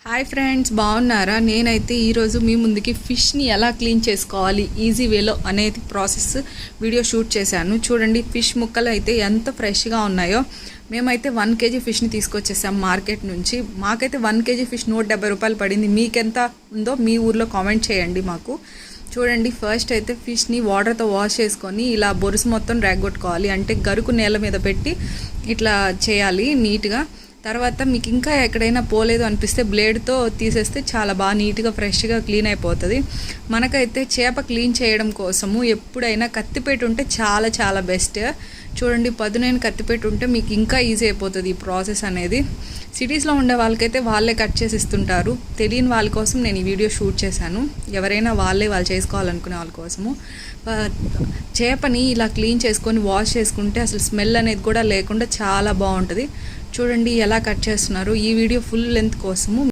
Hi friends, బాగున్నారా? నేనైతే ఈరోజు మీ ముందుకి ఫిష్ని ఎలా క్లీన్ చేసుకోవాలి ఈజీ వేలో అనేది ప్రాసెస్ వీడియో షూట్ చేశాను. చూడండి, ఫిష్ ముక్కలు అయితే ఎంత ఫ్రెష్గా ఉన్నాయో. మేమైతే 1 kg ఫిష్ని తీసుకొచ్చేసాం మార్కెట్ నుంచి. మాకైతే 1 kg ఫిష్ 170 రూపాయలు పడింది. మీకెంత ఉందో మీ ఊర్లో కామెంట్ చేయండి మాకు. చూడండి, ఫస్ట్ అయితే ఫిష్ని వాటర్తో వాష్ చేసుకొని ఇలా బొరుసు మొత్తం రేగొట్టుకోవాలి. అంటే గరుకు నేల మీద పెట్టి ఇట్లా చేయాలి నీట్గా. తర్వాత మీకు ఇంకా ఎక్కడైనా పోలేదు అనిపిస్తే బ్లేడ్తో తీసేస్తే చాలా బాగా నీట్గా ఫ్రెష్గా క్లీన్ అయిపోతుంది. మనకైతే చేప క్లీన్ చేయడం కోసము ఎప్పుడైనా కత్తిపేట ఉంటే చాలా చాలా బెస్ట్. చూడండి, పదునైన కత్తిపేట ఉంటే మీకు ఇంకా ఈజీ అయిపోతుంది ఈ ప్రాసెస్ అనేది. సిటీస్లో ఉండే వాళ్ళకైతే వాళ్ళే కట్ చేసి ఇస్తుంటారు. తెలియని వాళ్ళ కోసం నేను ఈ వీడియో షూట్ చేశాను. ఎవరైనా వాళ్ళు చేసుకోవాలనుకునే వాళ్ళ కోసము. చేపని ఇలా క్లీన్ చేసుకొని వాష్ చేసుకుంటే అసలు స్మెల్ అనేది కూడా లేకుండా చాలా బాగుంటుంది. చూడండి ఎలా కట్ చేస్తున్నారు. ఈ వీడియో ఫుల్ లెంత్ కోసము